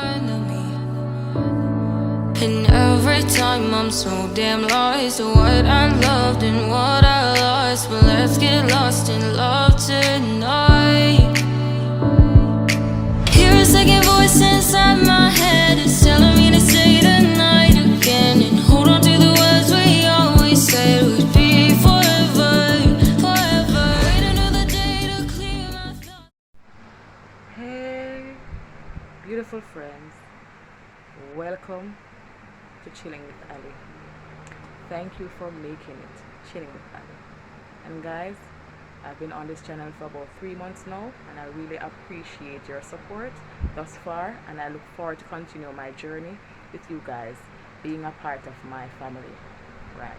front of me. And every time I'm so damn lost to what I loved and what I lost. But let's get lost in love tonight. Hear a second voice inside my head. It's telling me to say tonight again. And hold on to the words we always said would be forever, forever. Wait another day to clear my thoughts. Hey, beautiful friends, welcome to Chilling with Ali. Thank you for making it Chilling with Ali. And guys, I've been on this channel for about 3 months now, and I really appreciate your support thus far, and I look forward to continue my journey with you guys, being a part of my family. Right,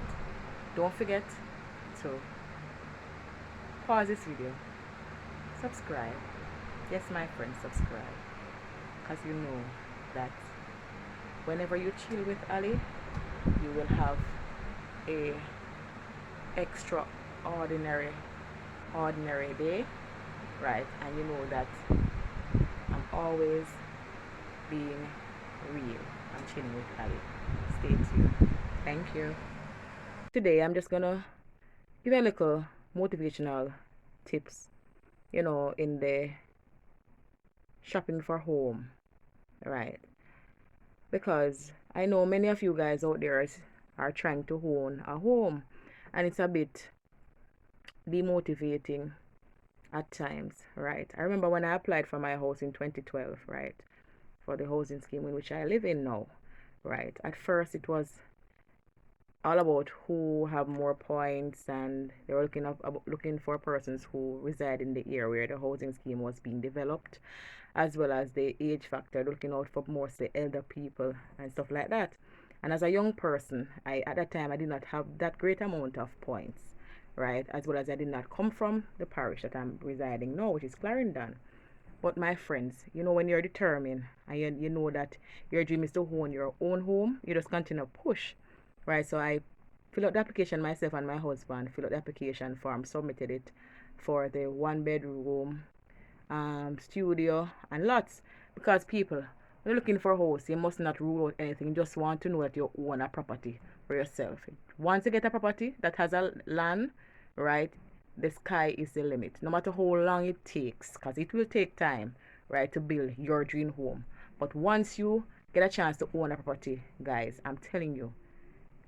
don't forget to pause this video, subscribe. Yes, my friends, subscribe, because you know that whenever you chill with Ali, you will have a extraordinary day, right? And you know that I'm always being real. I'm chilling with Ali. Stay tuned. Thank you. Today I'm just gonna give a little motivational tips, in the shopping for home, right? Because I know many of you guys out there are trying to own a home, and it's a bit demotivating at times, right? I remember when I applied for my house in 2012, right, for the housing scheme in which I live in now, right? At first it was all about who have more points, and they were looking for persons who reside in the area where the housing scheme was being developed, as well as the age factor, looking out for mostly elder people and stuff like that. And as a young person, at that time I did not have that great amount of points, right? As well as I did not come from the parish that I'm residing now, which is Clarendon. But my friends, when you're determined and you know that your dream is to own your own home, you just continue to push, right? So I filled out the application myself, and my husband filled out the application form, submitted it for the 1-bedroom studio and lots, because people, when you're looking for a house, you must not rule out anything. You just want to know that you own a property for yourself. Once you get a property that has a land, right, the sky is the limit, no matter how long it takes, because it will take time, right, to build your dream home. But once you get a chance to own a property, guys, I'm telling you,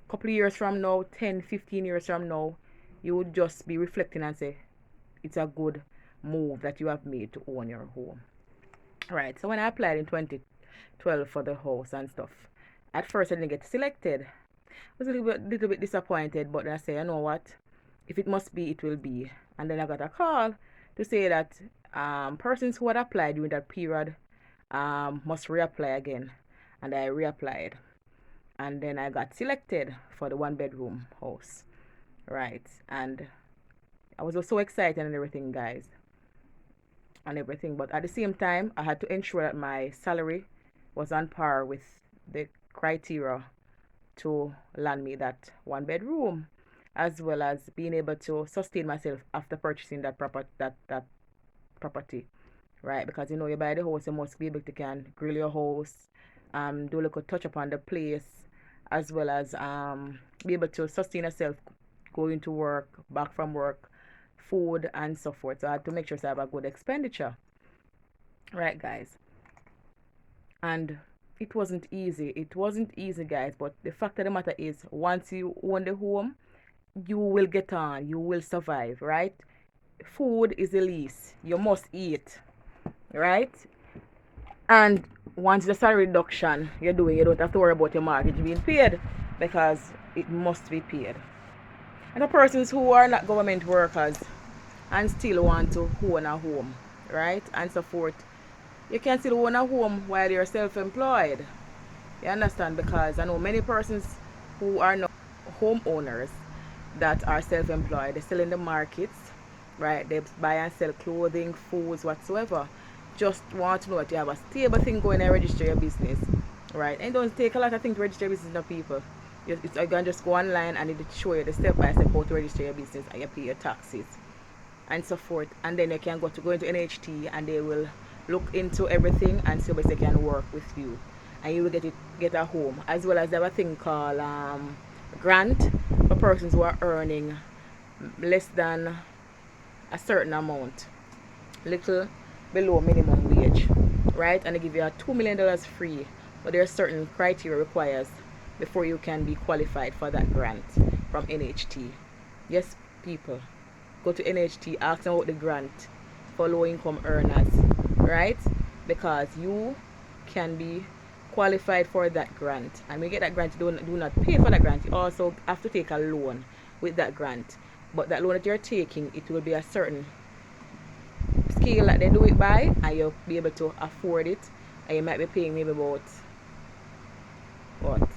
a couple of years from now, 10-15 years from now, you would just be reflecting and say it's a good move that you have made to own your home, right? So when I applied in 2012 for the house and stuff, at first I didn't get selected. I was a little bit disappointed, but I said, you know what, if it must be, it will be. And then I got a call to say that persons who had applied during that period must reapply again, and I reapplied, and then I got selected for the 1-bedroom house, right? And I was so excited and everything, guys, and everything. But at the same time, I had to ensure that my salary was on par with the criteria to land me that 1-bedroom, as well as being able to sustain myself after purchasing that property, right? Because you buy the house, you must be able to can grill your house, do a little touch up on the place, as well as be able to sustain yourself going to work, back from work, food and so forth. So I had to make sure I have a good expenditure, right, guys? And it wasn't easy, guys, but the fact of the matter is, once you own the home, you will get on, you will survive, right? Food is the least, you must eat, right? And once the salary reduction you're doing, you don't have to worry about your mortgage being paid, because it must be paid. And the persons who are not government workers and still want to own a home, right, and so forth, you can still own a home while you're self-employed. You understand? Because I know many persons who are not homeowners that are self-employed. They sell in the markets, right? They buy and sell clothing, foods, whatsoever. Just want to know that you have a stable thing going and register your business, right? And it don't take a lot of things to register your business, people. You can just go online and it show you the step by step how to register your business, and you pay your taxes and so forth. And then you can go into NHT, and they will look into everything and see if they can work with you, and you will get a home. As well as they have a thing called grant for persons who are earning less than a certain amount, little below minimum wage, right? And they give you a $2 million free, but there are certain criteria requires before you can be qualified for that grant from NHT. Yes, people, go to NHT, ask them about the grant for low income earners, right? Because you can be qualified for that grant, and when you get that grant, you do not pay for that grant. You also have to take a loan with that grant, but that loan that you're taking, it will be a certain scale that they do it by, and you'll be able to afford it, and you might be paying maybe about what,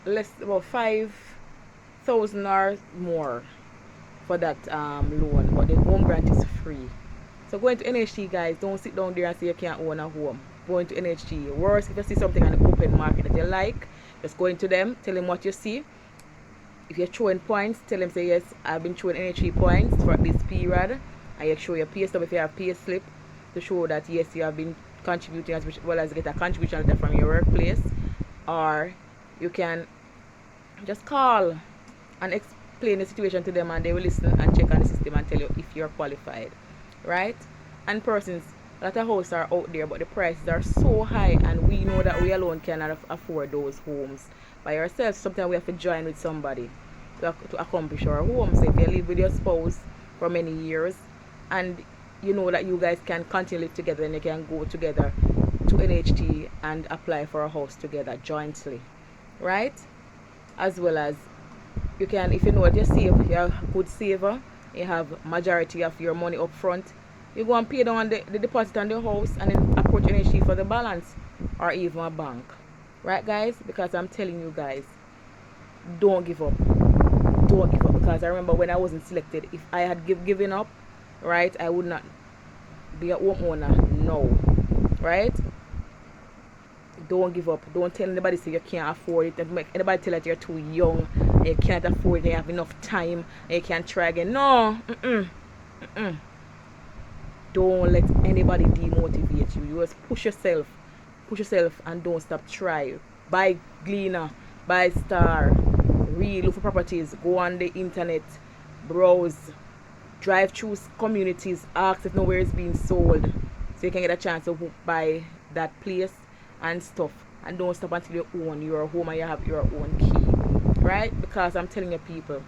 less, about 5,000 or more for that loan, but the home grant is free. So going to NHT, guys, don't sit down there and say you can't own a home. Going to NHT. Worse, if you see something on the open market that you like, just go into them, tell them what you see. If you're showing points, tell them, say, yes, I've been showing NHT points for this period, and you show your pay stub if you have pay slip to show that yes, you have been contributing, as well as get a contribution letter from your workplace. Or you can just call and explain the situation to them, and they will listen and check on the system and tell you if you're qualified, right? And persons, a lot of houses are out there, but the prices are so high, and we know that we alone cannot afford those homes by ourselves. Sometimes we have to join with somebody to accomplish our home. So if you live with your spouse for many years, and you know that you guys can continue live together, and you can go together to NHT and apply for a house together jointly, right? As well as you can, if you know what you save, you're a good saver, you have majority of your money up front, you go and pay down the deposit on the house, and then approach NHT for the balance, or even a bank, right, guys? Because I'm telling you guys, don't give up. Don't give up, because I remember when I wasn't selected, if I had given up, right, I would not be a homeowner now, right? Don't give up. Don't tell anybody say you can't afford it. Don't make anybody tell that you're too young and you can't afford it, you have enough time and you can't try again. No. Don't let anybody demotivate you. You just push yourself and don't stop trying. Buy Gleaner, buy Star, read, look for properties, go on the internet, browse, drive through communities, ask if nowhere is being sold, so you can get a chance to buy that place and stuff. And don't stop until you own your home and you have your own key, right? Because I'm telling you, people,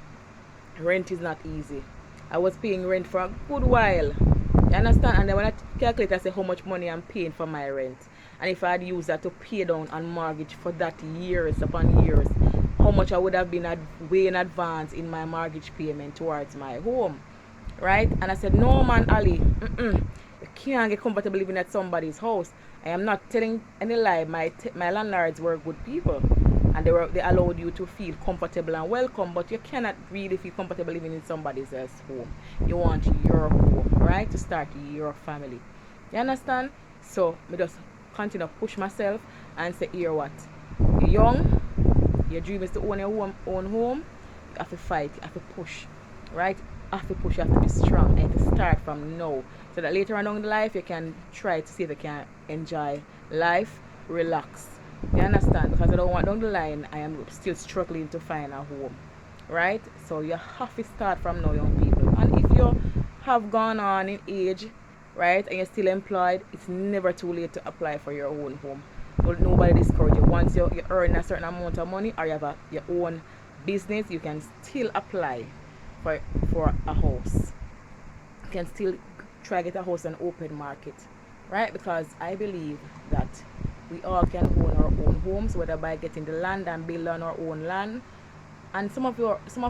rent is not easy. I was paying rent for a good while, you understand? And then when I calculate, I say how much money I'm paying for my rent, and if I had used that to pay down on mortgage for that years upon years, how much I would have been way in advance in my mortgage payment towards my home, right? And I said, no man, Ali, you can't get comfortable living at somebody's house. I am not telling any lie. My landlords were good people, and they allowed you to feel comfortable and welcome, but you cannot really feel comfortable living in somebody else's home. You want your home, right, to start your family. You understand? So I just continue to push myself and say, here what, you're young, your dream is to own your own home, you have to fight, you have to push, right? You have to push, you have to be strong, and to start from now, so that later on down the life you can try to see if you can enjoy life, relax. You understand? Because I don't want down the line I am still struggling to find a home, right? So you have to start from now, young people. And if you have gone on in age, right, and you're still employed, it's never too late to apply for your own home. Nobody discourage you. Once you earn a certain amount of money, or you have your own business, you can still apply for a house. You can still try get a house on open market, right? Because I believe that we all can own our own homes, whether by getting the land and build on our own land. And some of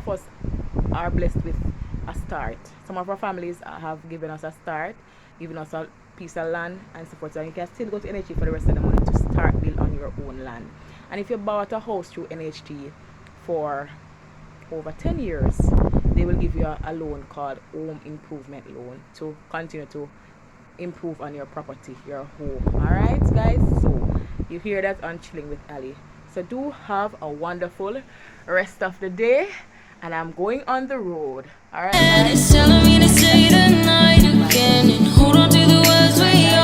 us are blessed with a start. Some of our families have given us a start, given us a piece of land and so forth. So you can still go to NHT for the rest of the money to start build on your own land. And if you bought a house through NHT for over 10 years, they will give you a loan called home improvement loan to continue to improve on your property, your home. Alright, guys, so you hear that on Chilling with Ali. So do have a wonderful rest of the day, and I'm going on the road. Alright, guys? It's telling me to stay the night again and hold on to the words we